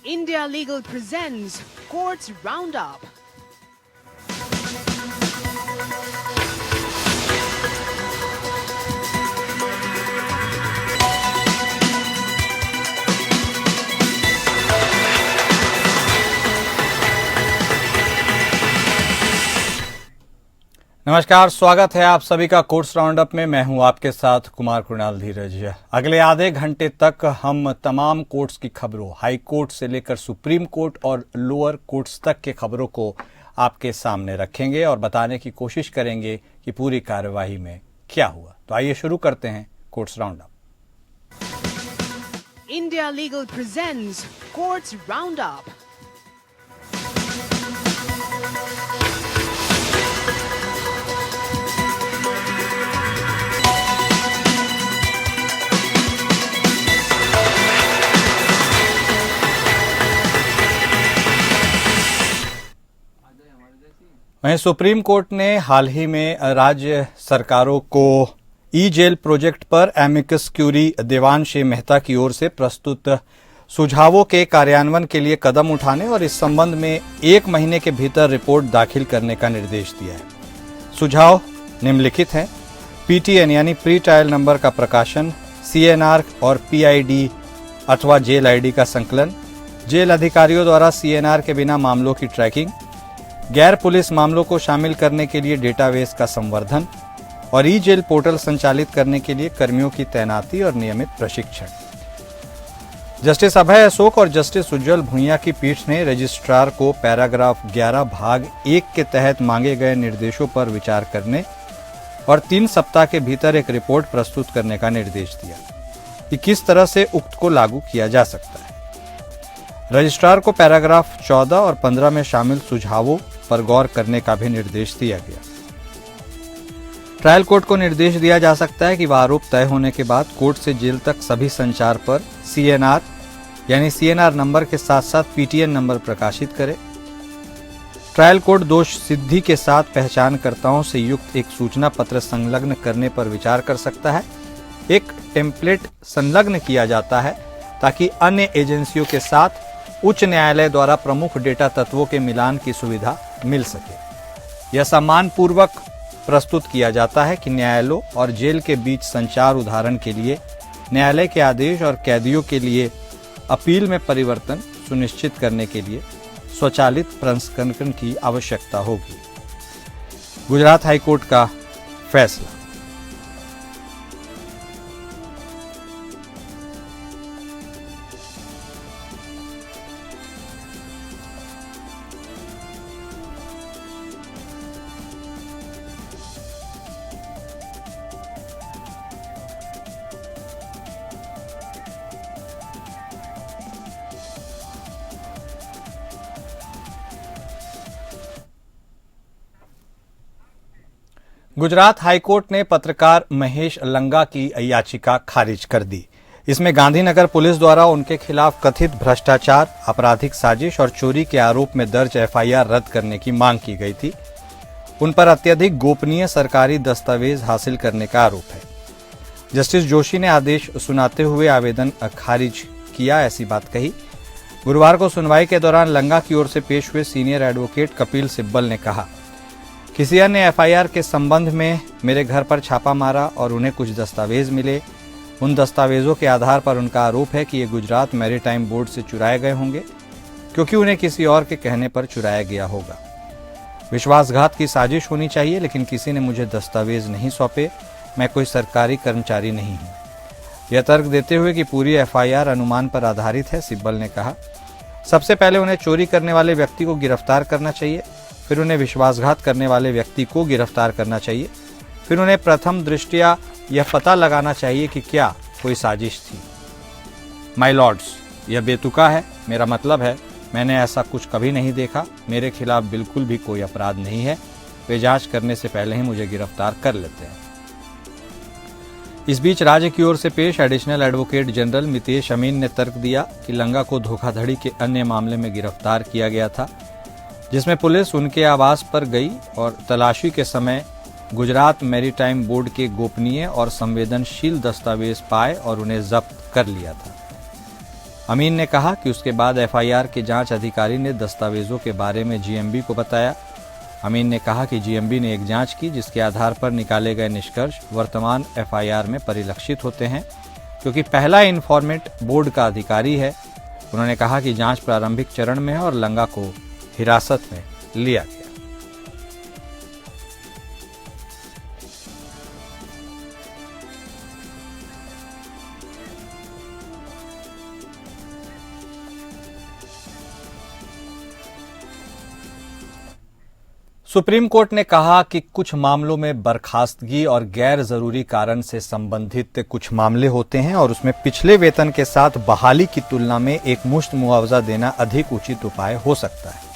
India Legal presents Courts Roundup. नमस्कार, स्वागत है आप सभी का कोर्ट्स राउंडअप में। मैं हूं आपके साथ कुमार कृणाल धीरज। अगले आधे घंटे तक हम तमाम कोर्ट्स की खबरों, हाई कोर्ट से लेकर सुप्रीम कोर्ट और लोअर कोर्ट्स तक के खबरों को आपके सामने रखेंगे और बताने की कोशिश करेंगे कि पूरी कार्यवाही में क्या हुआ। तो आइए शुरू करते हैं courts roundup. India Legal presents Courts Roundup. वहीं सुप्रीम कोर्ट ने हाल ही में राज्य सरकारों को ई जेल प्रोजेक्ट पर एमिकस क्यूरी देवांश मेहता की ओर से प्रस्तुत सुझावों के कार्यान्वयन के लिए कदम उठाने और इस संबंध में 1 महीने के भीतर रिपोर्ट दाखिल करने का निर्देश दिया है। सुझाव निम्नलिखित हैं। पीटीएन यानी प्री ट्रायल नंबर का प्रकाशन, सीएनआर और पीआईडी अथवा जेल आईडी का संकलन, जेल अधिकारियों द्वारा सीएनआर के बिना मामलों की ट्रैकिंग, गैर पुलिस मामलों को शामिल करने के लिए डेटाबेस का संवर्धन और ई जेल पोर्टल संचालित करने के लिए कर्मियों की तैनाती और नियमित प्रशिक्षण। जस्टिस अभय अशोक और जस्टिस उज्जवल भुइयां की पीठ ने रजिस्ट्रार को पैराग्राफ 11 भाग 1 के तहत मांगे गए निर्देशों पर विचार करने और 3 सप्ताह के भीतर एक रिपोर्ट प्रस्तुत करने का निर्देश दिया कि किस तरह से उक्त को लागू किया जा सकता है। रजिस्ट्रार को पैराग्राफ 14 और 15 में शामिल सुझावों पर गौर करने का भी निर्देश दिया गया। ट्रायल कोर्ट को निर्देश दिया जा सकता है कि वह आरोप तय होने के बाद कोर्ट से जेल तक सभी संचार पर सीएनआर यानी सीएनआर नंबर के साथ साथ पीटीएन नंबर प्रकाशित करे। ट्रायल कोर्ट दोष सिद्धि के साथ पहचानकर्ताओं से युक्त एक सूचना पत्र संलग्न करने पर विचार कर सकता है। एक टेम्पलेट संलग्न किया जाता है ताकि अन्य एजेंसियों के साथ उच्च न्यायालय द्वारा प्रमुख डेटा तत्वों के मिलान की सुविधा मिल सके। यह सम्मानपूर्वक प्रस्तुत किया जाता है कि न्यायालयों और जेल के बीच संचार, उदाहरण के लिए न्यायालय के आदेश और कैदियों के लिए अपील में परिवर्तन सुनिश्चित करने के लिए स्वचालित प्रसंस्करण की आवश्यकता होगी। गुजरात हाईकोर्ट का फैसला। गुजरात हाईकोर्ट ने पत्रकार महेश लंगा की याचिका खारिज कर दी। इसमें गांधीनगर पुलिस द्वारा उनके खिलाफ कथित भ्रष्टाचार, आपराधिक साजिश और चोरी के आरोप में दर्ज एफआईआर रद्द करने की मांग की गई थी। उन पर अत्यधिक गोपनीय सरकारी दस्तावेज हासिल करने का आरोप है। जस्टिस जोशी ने आदेश सुनाते हुए आवेदन खारिज किया, ऐसी बात कही। गुरुवार को सुनवाई के दौरान लंगा की ओर से पेश हुए सीनियर एडवोकेट कपिल सिब्बल ने कहा, किसी अन्य एफआईआर के संबंध में मेरे घर पर छापा मारा और उन्हें कुछ दस्तावेज मिले। उन दस्तावेजों के आधार पर उनका आरोप है कि ये गुजरात मैरीटाइम बोर्ड से चुराए गए होंगे, क्योंकि उन्हें किसी और के कहने पर चुराया गया होगा। विश्वासघात की साजिश होनी चाहिए, लेकिन किसी ने मुझे दस्तावेज नहीं सौंपे। मैं कोई सरकारी कर्मचारी नहीं हूँ। यह तर्क देते हुए कि पूरी एफआईआर अनुमान पर आधारित है, सिब्बल ने कहा, सबसे पहले उन्हें चोरी करने वाले व्यक्ति को गिरफ्तार करना चाहिए, फिर उन्हें विश्वासघात करने वाले व्यक्ति को गिरफ्तार करना चाहिए, फिर उन्हें प्रथम दृष्टया यह पता लगाना चाहिए कि क्या कोई साजिश थी। माय लॉर्ड्स, यह बेतुका है। मेरा मतलब है, मैंने ऐसा कुछ कभी नहीं देखा। मेरे खिलाफ बिल्कुल भी कोई अपराध नहीं है। वे जांच करने से पहले ही मुझे गिरफ्तार कर लेते हैं। इस बीच राज्य की ओर से पेश एडिशनल एडवोकेट जनरल मितेश अमीन ने तर्क दिया कि लंगा को धोखाधड़ी के अन्य मामले में गिरफ्तार किया गया था, जिसमें पुलिस उनके आवास पर गई और तलाशी के समय गुजरात मैरीटाइम बोर्ड के गोपनीय और संवेदनशील दस्तावेज पाए और उन्हें जब्त कर लिया था। अमीन ने कहा कि उसके बाद एफआईआर के जांच अधिकारी ने दस्तावेजों के बारे में जीएमबी को बताया। अमीन ने कहा कि जीएमबी ने एक जांच की जिसके आधार पर निकाले गए निष्कर्ष वर्तमान एफआईआर में परिलक्षित होते हैं, क्योंकि पहला इन्फॉर्मेट बोर्ड का अधिकारी है। उन्होंने कहा कि जांच प्रारंभिक चरण में है और लंगा को हिरासत में लिया गया। सुप्रीम कोर्ट ने कहा कि कुछ मामलों में बर्खास्तगी और गैर जरूरी कारण से संबंधित कुछ मामले होते हैं और उसमें पिछले वेतन के साथ बहाली की तुलना में एक मुश्त मुआवजा देना अधिक उचित उपाय हो सकता है।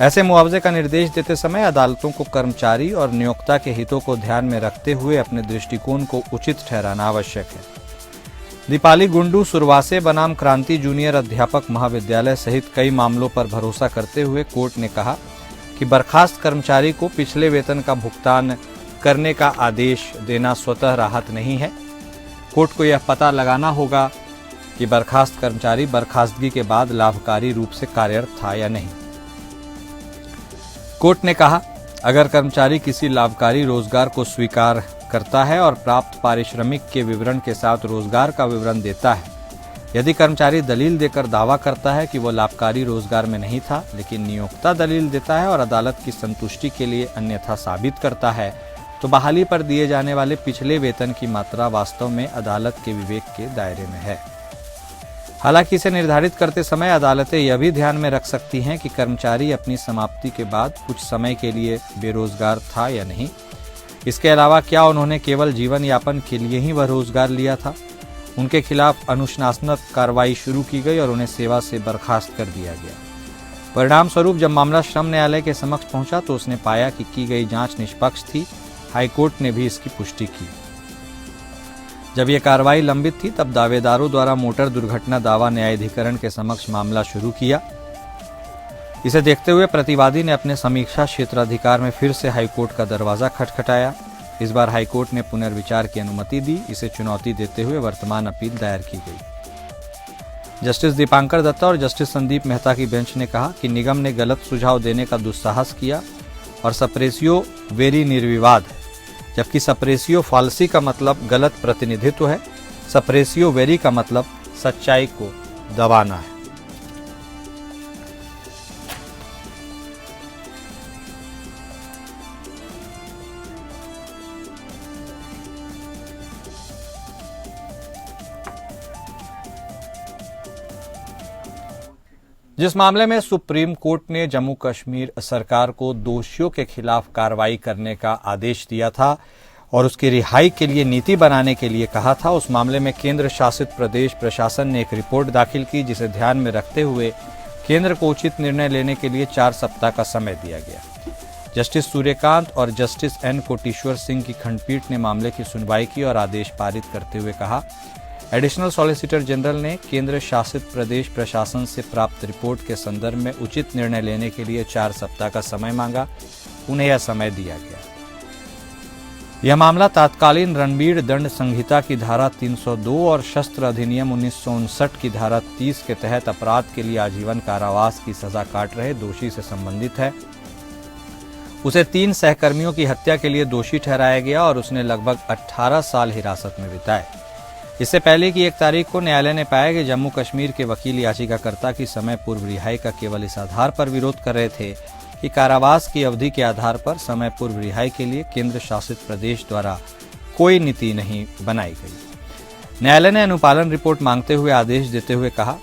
ऐसे मुआवजे का निर्देश देते समय अदालतों को कर्मचारी और नियोक्ता के हितों को ध्यान में रखते हुए अपने दृष्टिकोण को उचित ठहराना आवश्यक है। दीपाली गुंडू सुरवासे बनाम क्रांति जूनियर अध्यापक महाविद्यालय सहित कई मामलों पर भरोसा करते हुए कोर्ट ने कहा कि बर्खास्त कर्मचारी को पिछले वेतन का भुगतान करने का आदेश देना स्वतः राहत नहीं है। कोर्ट को यह पता लगाना होगा कि बर्खास्त कर्मचारी बर्खास्तगी के बाद लाभकारी रूप से कार्यरत था या नहीं। कोर्ट ने कहा, अगर कर्मचारी किसी लाभकारी रोजगार को स्वीकार करता है और प्राप्त पारिश्रमिक के विवरण के साथ रोजगार का विवरण देता है, यदि कर्मचारी दलील देकर दावा करता है कि वो लाभकारी रोजगार में नहीं था, लेकिन नियोक्ता दलील देता है और अदालत की संतुष्टि के लिए अन्यथा साबित करता है, तो बहाली पर दिए जाने वाले पिछले वेतन की मात्रा वास्तव में अदालत के विवेक के दायरे में है। हालांकि इसे निर्धारित करते समय अदालतें यह भी ध्यान में रख सकती हैं कि कर्मचारी अपनी समाप्ति के बाद कुछ समय के लिए बेरोजगार था या नहीं। इसके अलावा क्या उन्होंने केवल जीवन यापन के लिए ही वह रोजगार लिया था। उनके खिलाफ अनुशासनात्मक कार्रवाई शुरू की गई और उन्हें सेवा से बर्खास्त कर दिया गया। परिणाम स्वरूप जब मामला श्रम न्यायालय के समक्ष पहुंचा तो उसने पाया कि की गई जांच निष्पक्ष थी। हाईकोर्ट ने भी इसकी पुष्टि की। जब यह कार्रवाई लंबित थी तब दावेदारों द्वारा मोटर दुर्घटना दावा न्यायाधिकरण के समक्ष मामला शुरू किया। इसे देखते हुए प्रतिवादी ने अपने समीक्षा क्षेत्राधिकार में फिर से हाईकोर्ट का दरवाजा खटखटाया। इस बार हाईकोर्ट ने पुनर्विचार की अनुमति दी। इसे चुनौती देते हुए वर्तमान अपील दायर की गई। जस्टिस दीपांकर दत्ता और जस्टिस संदीप मेहता की बेंच ने कहा कि निगम ने गलत सुझाव देने का दुस्साहस किया और सप्रेसियो वेरी निर्विवाद है, जबकि सप्रेसियो फाल्सी का मतलब गलत प्रतिनिधित्व है। सप्रेसियो वेरी का मतलब सच्चाई को दबाना है। जिस मामले में सुप्रीम कोर्ट ने जम्मू कश्मीर सरकार को दोषियों के खिलाफ कार्रवाई करने का आदेश दिया था और उसकी रिहाई के लिए नीति बनाने के लिए कहा था, उस मामले में केंद्र शासित प्रदेश प्रशासन ने एक रिपोर्ट दाखिल की, जिसे ध्यान में रखते हुए केंद्र को उचित निर्णय लेने के लिए 4 सप्ताह का समय दिया गया। जस्टिस सूर्यकांत और जस्टिस एन कोटेश्वर सिंह की खंडपीठ ने मामले की सुनवाई की और आदेश पारित करते हुए कहा, एडिशनल सॉलिसिटर जनरल ने केंद्र शासित प्रदेश प्रशासन से प्राप्त रिपोर्ट के संदर्भ में उचित निर्णय लेने के लिए 4 सप्ताह का समय मांगा। उन्हें यह समय दिया गया। यह मामला तत्कालीन रणबीर दंड संहिता की धारा 302 और शस्त्र अधिनियम 1959 की धारा 30 के तहत अपराध के लिए आजीवन कारावास की सजा काट रहे दोषी से संबंधित है। उसे 3 सहकर्मियों की हत्या के लिए दोषी ठहराया गया और उसने लगभग 18 साल हिरासत में बिताए। इससे पहले की 1 तारीख को न्यायालय ने पाया कि जम्मू कश्मीर के वकील याचिकाकर्ता की समय पूर्व रिहाई का केवल इस आधार पर विरोध कर रहे थे कि कारावास की अवधि के आधार पर समय पूर्व रिहाई के लिए केंद्र शासित प्रदेश द्वारा कोई नीति नहीं बनाई गई। न्यायालय ने अनुपालन रिपोर्ट मांगते हुए आदेश देते हुए कहा,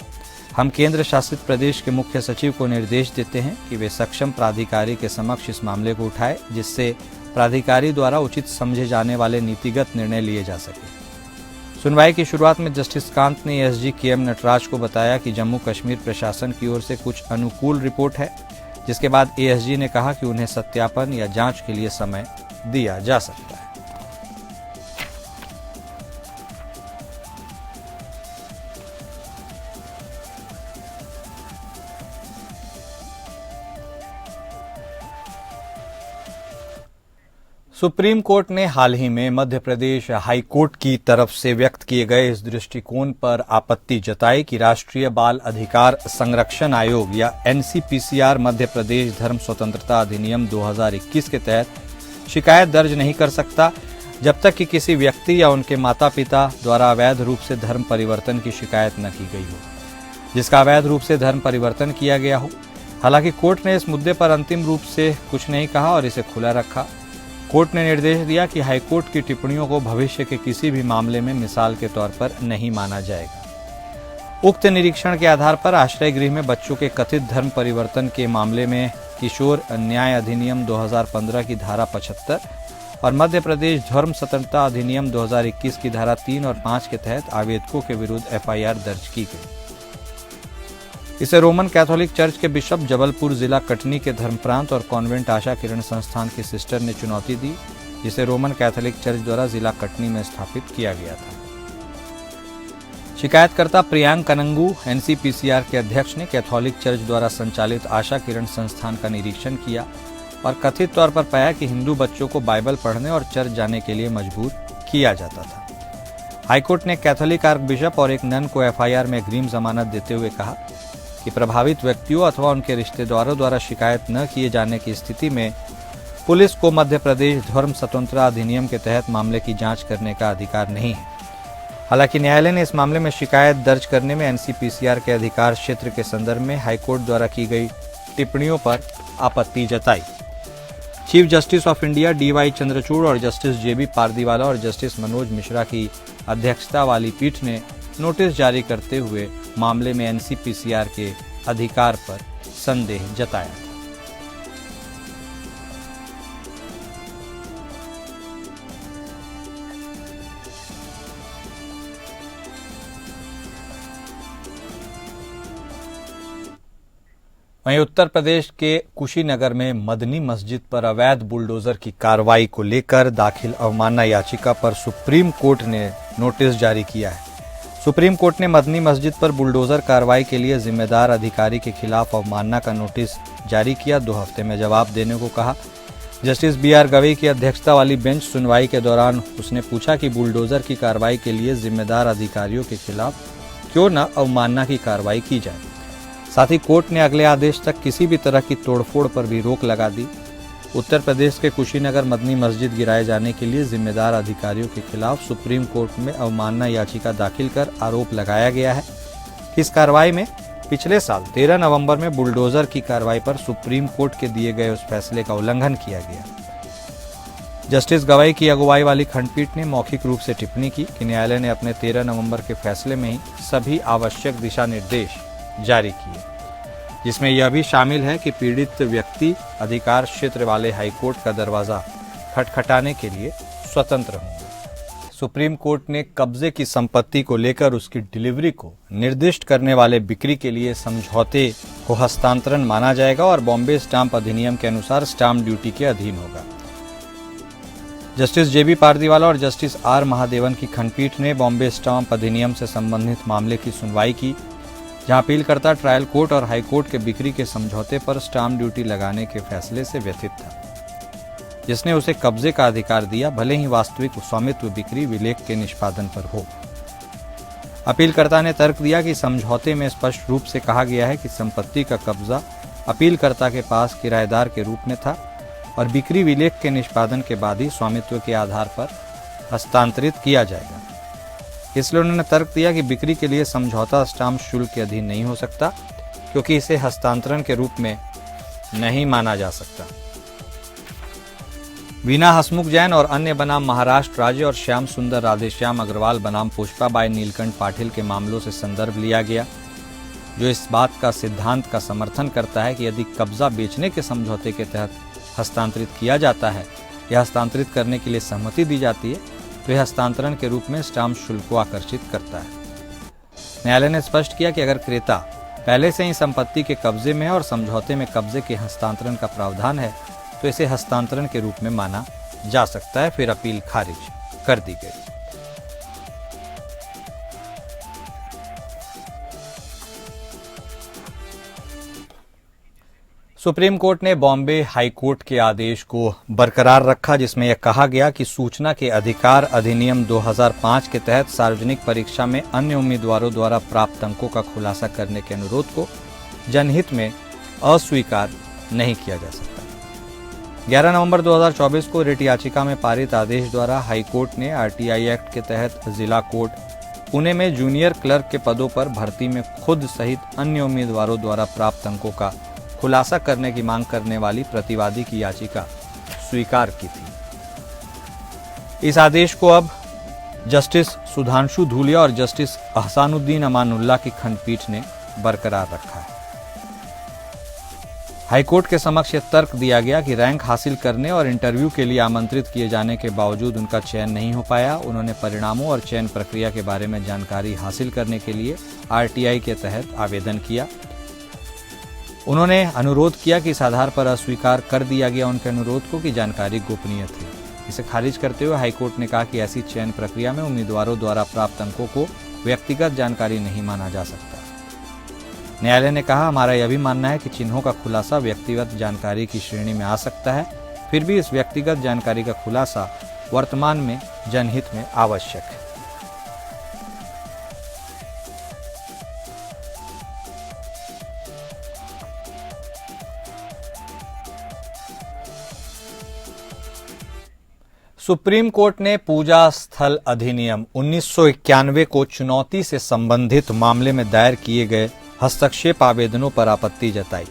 हम केंद्र शासित प्रदेश के मुख्य सचिव को निर्देश देते हैं कि वे सक्षम प्राधिकारी के समक्ष इस मामले को उठाए, जिससे प्राधिकारी द्वारा उचित समझे जाने वाले नीतिगत निर्णय लिए जा सके। सुनवाई की शुरुआत में जस्टिस कांत ने एसजी के.एम. नटराज को बताया कि जम्मू कश्मीर प्रशासन की ओर से कुछ अनुकूल रिपोर्ट है, जिसके बाद एएसजी ने कहा कि उन्हें सत्यापन या जांच के लिए समय दिया जा सकता है। सुप्रीम कोर्ट ने हाल ही में मध्य प्रदेश हाई कोर्ट की तरफ से व्यक्त किए गए इस दृष्टिकोण पर आपत्ति जताई कि राष्ट्रीय बाल अधिकार संरक्षण आयोग या एनसीपीसीआर मध्य प्रदेश धर्म स्वतंत्रता अधिनियम 2021 के तहत शिकायत दर्ज नहीं कर सकता जब तक कि किसी व्यक्ति या उनके माता पिता द्वारा अवैध रूप से धर्म परिवर्तन की शिकायत न की गई हो, जिसका अवैध रूप से धर्म परिवर्तन किया गया हो। हालांकि कोर्ट ने इस मुद्दे पर अंतिम रूप से कुछ नहीं कहा और इसे खुला रखा। कोर्ट ने निर्देश दिया कि हाईकोर्ट की टिप्पणियों को भविष्य के किसी भी मामले में मिसाल के तौर पर नहीं माना जाएगा। उक्त निरीक्षण के आधार पर आश्रय गृह में बच्चों के कथित धर्म परिवर्तन के मामले में किशोर न्याय अधिनियम 2015 की धारा 75 और मध्य प्रदेश धर्म स्वतंत्रता अधिनियम 2021 की धारा 3 और 5 के तहत आवेदकों के विरुद्ध एफआईआर दर्ज की गई। इसे रोमन कैथोलिक चर्च के बिशप जबलपुर जिला कटनी के धर्मप्रांत और कॉन्वेंट आशा किरण संस्थान की सिस्टर ने चुनौती दी, जिसे रोमन कैथोलिक चर्च द्वारा जिला कटनी में स्थापित किया गया था। शिकायतकर्ता प्रियांक कनंगू एनसीपीसीआर के अध्यक्ष ने कैथोलिक चर्च द्वारा संचालित आशा किरण संस्थान का निरीक्षण किया और कथित तौर पर पाया कि हिंदू बच्चों को बाइबल पढ़ने और चर्च जाने के लिए मजबूर किया जाता था। हाईकोर्ट ने कैथोलिक आर्क बिशप और एक नन को एफआईआर में अग्रिम जमानत देते हुए कहा कि प्रभावित व्यक्तियों अथवा उनके रिश्तेदारों द्वारा शिकायत न किए जाने की स्थिति में पुलिस को मध्य प्रदेश धर्म स्वतंत्रता अधिनियम के तहत मामले की जांच करने का अधिकार नहीं है। हालांकि न्यायालय ने इस मामले में शिकायत दर्ज करने में एनसीपीसीआर के अधिकार क्षेत्र के संदर्भ में हाईकोर्ट द्वारा की गई टिप्पणियों पर आपत्ति जताई। Chief justice of India DY Chandrachud और जस्टिस जेबी पारदीवाला और जस्टिस मनोज मिश्रा की अध्यक्षता वाली पीठ ने नोटिस जारी करते हुए मामले में एनसीपीसीआर के अधिकार पर संदेह जताया था। वहीं उत्तर प्रदेश के कुशीनगर में मदनी मस्जिद पर अवैध बुलडोजर की कार्रवाई को लेकर दाखिल अवमानना याचिका पर सुप्रीम कोर्ट ने नोटिस जारी किया है। सुप्रीम कोर्ट ने मदनी मस्जिद पर बुलडोजर कार्रवाई के लिए जिम्मेदार अधिकारी के खिलाफ अवमानना का नोटिस जारी किया। 2 हफ्ते में जवाब देने को कहा। जस्टिस बीआर गवई की अध्यक्षता वाली बेंच सुनवाई के दौरान उसने पूछा कि बुलडोजर की कार्रवाई के लिए जिम्मेदार अधिकारियों के खिलाफ क्यों न अवमानना की कार्रवाई की जाए। साथ ही कोर्ट ने अगले आदेश तक किसी भी तरह की तोड़फोड़ पर भी रोक लगा दी। उत्तर प्रदेश के कुशीनगर मदनी मस्जिद गिराए जाने के लिए जिम्मेदार अधिकारियों के खिलाफ सुप्रीम कोर्ट में अवमानना याचिका दाखिल कर आरोप लगाया गया है कि इस कार्रवाई में पिछले साल 13 नवंबर में बुलडोजर की कार्रवाई पर सुप्रीम कोर्ट के दिए गए उस फैसले का उल्लंघन किया गया। जस्टिस गवई की अगुवाई वाली खंडपीठ ने मौखिक रूप से टिप्पणी की कि न्यायालय ने अपने 13 नवंबर के फैसले में ही सभी आवश्यक दिशा निर्देश जारी किए, जिसमें यह भी शामिल है कि पीड़ित व्यक्ति अधिकार क्षेत्र वाले हाईकोर्ट का दरवाजा खटखटाने के लिए स्वतंत्र होंगे। सुप्रीम कोर्ट ने कब्जे की संपत्ति को लेकर उसकी डिलीवरी को निर्दिष्ट करने वाले बिक्री के लिए समझौते को हस्तांतरण माना जाएगा और बॉम्बे स्टाम्प अधिनियम के अनुसार स्टाम्प ड्यूटी के अधीन होगा। जस्टिस जेबी पारदीवाला और जस्टिस आर महादेवन की खंडपीठ ने बॉम्बे स्टाम्प अधिनियम से संबंधित मामले की सुनवाई की, जहां अपीलकर्ता ट्रायल कोर्ट और हाईकोर्ट के बिक्री के समझौते पर स्टाम्प ड्यूटी लगाने के फैसले से व्यथित था, जिसने उसे कब्जे का अधिकार दिया, भले ही वास्तविक स्वामित्व बिक्री विलेख के निष्पादन पर हो। अपीलकर्ता ने तर्क दिया कि समझौते में स्पष्ट रूप से कहा गया है कि संपत्ति का कब्जा अपीलकर्ता के पास किराएदार के रूप में था और बिक्री विलेख के निष्पादन के बाद ही स्वामित्व के आधार पर हस्तांतरित किया जाएगा। इसलिए उन्होंने तर्क दिया कि बिक्री के लिए समझौता स्टाम्प शुल्क के अधीन नहीं हो सकता, क्योंकि इसे हस्तांतरण के रूप में नहीं माना जा सकता। वीना हसमुख जैन और अन्य बनाम महाराष्ट्र राज्य और श्याम सुंदर राधेश्याम अग्रवाल बनाम पुष्पाबाई नीलकंठ पाटिल के मामलों से संदर्भ लिया गया, जो इस बात का सिद्धांत का समर्थन करता है कि यदि कब्जा बेचने के समझौते के तहत हस्तांतरित किया जाता है या हस्तांतरित करने के लिए सहमति दी जाती है, तो यह हस्तांतरण के रूप में स्टाम्प शुल्क को आकर्षित करता है। न्यायालय ने स्पष्ट किया कि अगर क्रेता पहले से ही संपत्ति के कब्जे में है और समझौते में कब्जे के हस्तांतरण का प्रावधान है, तो इसे हस्तांतरण के रूप में माना जा सकता है। फिर अपील खारिज कर दी गई। सुप्रीम कोर्ट ने बॉम्बे हाई कोर्ट के आदेश को बरकरार रखा, जिसमें यह कहा गया कि सूचना के अधिकार अधिनियम 2005 के तहत सार्वजनिक परीक्षा में अन्य उम्मीदवारों द्वारा प्राप्त अंकों का खुलासा करने के अनुरोध को जनहित में अस्वीकार नहीं किया जा सकता। 11 नवंबर 2024 को रिट याचिका में पारित आदेश द्वारा हाई कोर्ट ने आरटीआई एक्ट के तहत जिला कोर्ट पुणे में जूनियर क्लर्क के पदों पर भर्ती में खुद सहित अन्य उम्मीदवारों द्वारा प्राप्त अंकों का खुलासा करने की मांग करने वाली प्रतिवादी की याचिका स्वीकार की थी। इस आदेश को अब जस्टिस सुधांशु धूलिया और जस्टिस अहसानुद्दीन अमानुल्लाह की खंडपीठ ने बरकरार रखा है। हाईकोर्ट के समक्ष यह तर्क दिया गया कि रैंक हासिल करने और इंटरव्यू के लिए आमंत्रित किए जाने के बावजूद उनका चयन नहीं हो पाया। उन्होंने परिणामों और चयन प्रक्रिया के बारे में जानकारी हासिल करने के लिए आरटीआई के तहत आवेदन किया। उन्होंने अनुरोध किया कि इस आधार पर अस्वीकार कर दिया गया उनके अनुरोध को कि जानकारी गोपनीय थी। इसे खारिज करते हुए हाईकोर्ट ने कहा कि ऐसी चयन प्रक्रिया में उम्मीदवारों द्वारा प्राप्त अंकों को व्यक्तिगत जानकारी नहीं माना जा सकता। न्यायालय ने कहा, हमारा यह भी मानना है कि चिन्हों का खुलासा व्यक्तिगत जानकारी की श्रेणी में आ सकता है, फिर भी इस व्यक्तिगत जानकारी का खुलासा वर्तमान में जनहित में आवश्यक है। सुप्रीम कोर्ट ने पूजा स्थल अधिनियम 1991 को चुनौती से संबंधित मामले में दायर किए गए हस्तक्षेप आवेदनों पर आपत्ति जताई।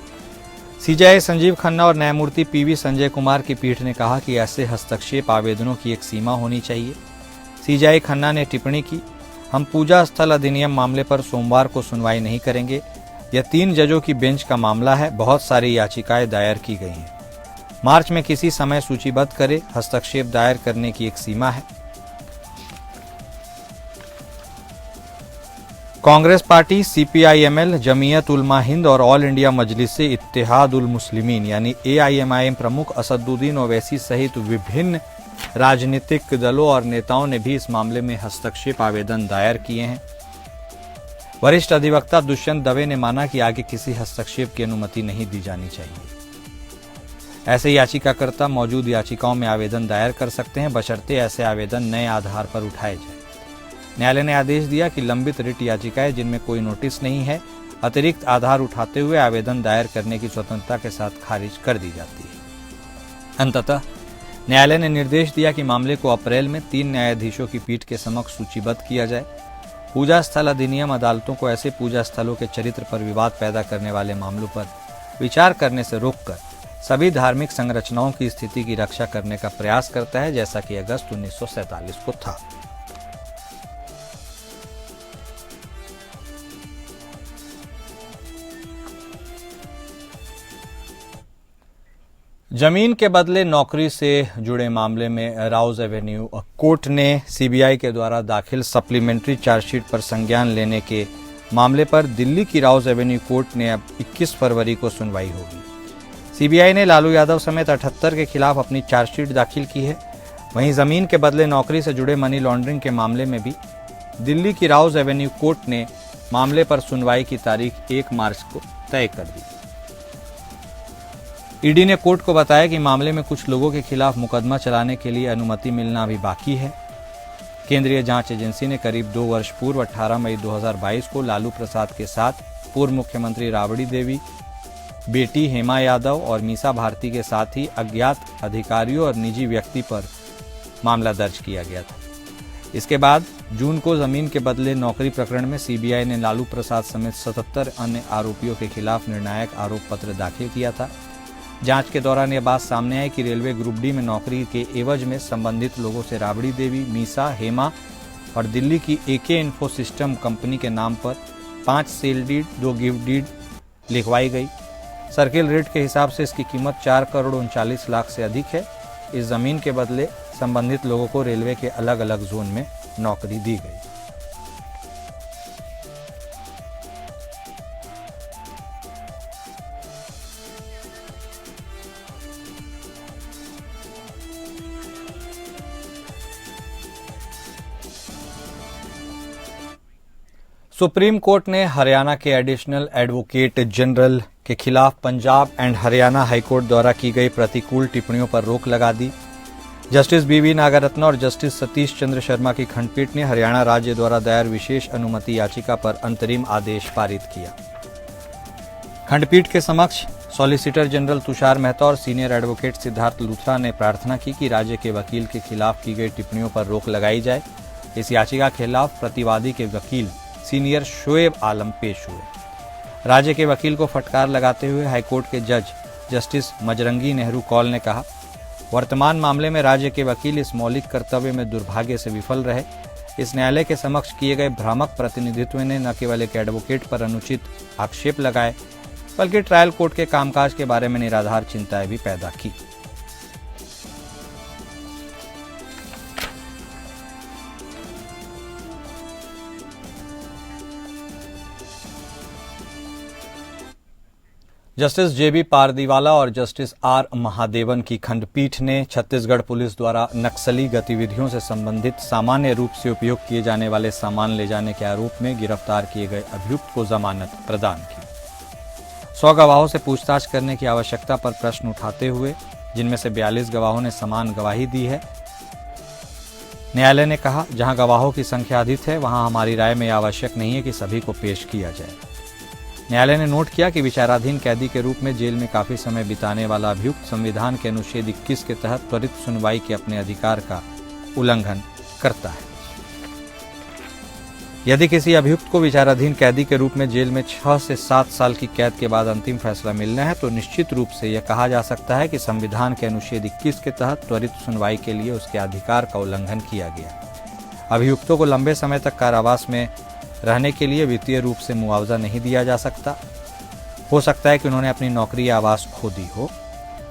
सीजेआई संजीव खन्ना और न्यायमूर्ति पीवी संजय कुमार की पीठ ने कहा कि ऐसे हस्तक्षेप आवेदनों की एक सीमा होनी चाहिए। सीजेआई खन्ना ने टिप्पणी की, हम पूजा स्थल अधिनियम मामले पर सोमवार को सुनवाई नहीं करेंगे। यह 3 जजों की बेंच का मामला है। बहुत सारी याचिकाएं दायर की गई हैं। मार्च में किसी समय सूचीबद्ध करे। हस्तक्षेप दायर करने की एक सीमा है। कांग्रेस पार्टी, सीपीआईएमएल, जमीयत उलमा हिंद और ऑल इंडिया मजलिस इत्तेहाद उल मुस्लिमीन यानी एआईएमआईएम प्रमुख असदुद्दीन ओवैसी सहित विभिन्न राजनीतिक दलों और नेताओं ने भी इस मामले में हस्तक्षेप आवेदन दायर किए हैं। वरिष्ठ अधिवक्ता दुष्यंत दवे ने माना कि आगे किसी हस्तक्षेप की अनुमति नहीं दी जानी चाहिए। ऐसे याचिकाकर्ता मौजूद याचिकाओं में आवेदन दायर कर सकते हैं, बशर्ते ऐसे आवेदन नए आधार पर उठाए जाए। न्यायालय ने आदेश दिया कि लंबित रिट याचिकाएं जिनमें कोई नोटिस नहीं है, अतिरिक्त आधार उठाते हुए आवेदन दायर करने की स्वतंत्रता के साथ खारिज कर दी जाती है। अंततः न्यायालय ने निर्देश दिया कि मामले को अप्रैल में 3 न्यायाधीशों की पीठ के समक्ष सूचीबद्ध किया जाए। पूजा स्थल अधिनियम अदालतों को ऐसे पूजा स्थलों के चरित्र पर विवाद पैदा करने वाले मामलों पर विचार करने से रोककर सभी धार्मिक संरचनाओं की स्थिति की रक्षा करने का प्रयास करता है, जैसा कि अगस्त 1947 को था। जमीन के बदले नौकरी से जुड़े मामले में राउज एवेन्यू कोर्ट ने सीबीआई के द्वारा दाखिल सप्लीमेंट्री चार्जशीट पर संज्ञान लेने के मामले पर दिल्ली की राउज एवेन्यू कोर्ट ने अब 21 फरवरी को सुनवाई होगी। सीबीआई ने लालू यादव समेत 78 के खिलाफ अपनी चार्जशीट दाखिल की है। वहीं जमीन के बदले नौकरी से जुड़े मनी लॉन्ड्रिंग के मामले में भी दिल्ली की राउज एवेन्यू कोर्ट ने मामले पर सुनवाई की तारीख 1 मार्च को तय कर दी। ईडी ने कोर्ट को बताया कि मामले में कुछ लोगों के खिलाफ मुकदमा चलाने के लिए अनुमति मिलना अभी बाकी है। केंद्रीय जांच एजेंसी ने करीब 2 वर्ष पूर्व 18 मई 2022 को लालू प्रसाद के साथ पूर्व मुख्यमंत्री राबड़ी देवी, बेटी हेमा यादव और मीसा भारती के साथ ही अज्ञात अधिकारियों और निजी व्यक्ति पर मामला दर्ज किया गया था। इसके बाद जून को जमीन के बदले नौकरी प्रकरण में सीबीआई ने लालू प्रसाद समेत 77 अन्य आरोपियों के खिलाफ निर्णायक आरोप पत्र दाखिल किया था। जांच के दौरान यह बात सामने आई कि रेलवे ग्रुप डी में नौकरी के एवज में संबंधित लोगों से राबड़ी देवी, मीसा, हेमा और दिल्ली की एके इन्फो सिस्टम कंपनी के नाम पर 5 सेल डीड, 2 गिफ्ट डीड लिखवाई गई। सर्किल रेट के हिसाब से इसकी कीमत 4 करोड़ 39 लाख से अधिक है। इस जमीन के बदले संबंधित लोगों को रेलवे के अलग अलग जोन में नौकरी दी गई। सुप्रीम कोर्ट ने हरियाणा के एडिशनल एडवोकेट जनरल के खिलाफ पंजाब एंड हरियाणा हाईकोर्ट द्वारा की गई प्रतिकूल टिप्पणियों पर रोक लगा दी। जस्टिस बीवी नागरत्न और जस्टिस सतीश चंद्र शर्मा की खंडपीठ ने हरियाणा राज्य द्वारा दायर विशेष अनुमति याचिका पर अंतरिम आदेश पारित किया। खंडपीठ के समक्ष सॉलिसिटर जनरल तुषार मेहता और सीनियर एडवोकेट सिद्धार्थ लूथरा ने प्रार्थना की कि राज्य के वकील के खिलाफ की गई टिप्पणियों पर रोक लगाई जाए। इस याचिका के खिलाफ प्रतिवादी के वकील सीनियर शोएब आलम पेश हुए। राज्य के वकील को फटकार लगाते हुए हाईकोर्ट के जज जस्टिस मजरंगी नेहरू कौल ने कहा, वर्तमान मामले में राज्य के वकील इस मौलिक कर्तव्य में दुर्भाग्य से विफल रहे। इस न्यायालय के समक्ष किए गए भ्रामक प्रतिनिधित्व ने न केवल एक एडवोकेट पर अनुचित आक्षेप लगाए बल्कि ट्रायल कोर्ट के कामकाज के बारे में निराधार चिंताएं भी पैदा की। जस्टिस जेबी पारदीवाला और जस्टिस आर महादेवन की खंडपीठ ने छत्तीसगढ़ पुलिस द्वारा नक्सली गतिविधियों से संबंधित सामान्य रूप से उपयोग किए जाने वाले सामान ले जाने के आरोप में गिरफ्तार किए गए अभियुक्त को जमानत प्रदान की। 100 गवाहों से पूछताछ करने की आवश्यकता पर प्रश्न उठाते हुए, जिनमें से 42 गवाहों ने समान गवाही दी है, न्यायालय ने कहा, जहां गवाहों की संख्या अधिक है वहां हमारी राय में आवश्यक नहीं है कि सभी को पेश किया जाए। न्यायालय ने नोट किया कि विचाराधीन कैदी के रूप में जेल में काफी समय बिताने वाला अभियुक्त संविधान के अनुच्छेद 21 के तहत त्वरित सुनवाई के अपने अधिकार का उल्लंघन करता है। यदि किसी अभियुक्त को विचाराधीन कैदी के रूप में जेल में 6 से 7 साल की कैद के बाद अंतिम फैसला मिलना है तो निश्चित रूप से यह कहा जा सकता है कि संविधान के अनुच्छेद 21 के तहत त्वरित सुनवाई के लिए उसके अधिकार का उल्लंघन किया गया। अभियुक्तों को लंबे समय तक कारावास में रहने के लिए वित्तीय रूप से मुआवजा नहीं दिया जा सकता। हो सकता है कि उन्होंने अपनी नौकरी या आवास खो दी हो।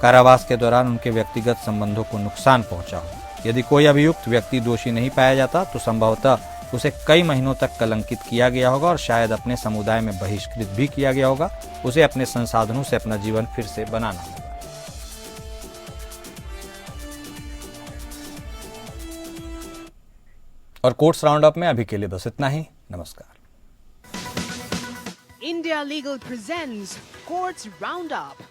कारावास के दौरान उनके व्यक्तिगत संबंधों को नुकसान पहुंचा हो। यदि कोई अभियुक्त व्यक्ति दोषी नहीं पाया जाता तो संभवतः उसे कई महीनों तक कलंकित किया गया होगा और शायद अपने समुदाय में बहिष्कृत भी किया गया होगा। उसे अपने संसाधनों से अपना जीवन फिर से बनाना होगा। और कोर्ट्स राउंड अप में अभी के लिए बस इतना ही। नमस्कार। India Legal presents Courts Roundup.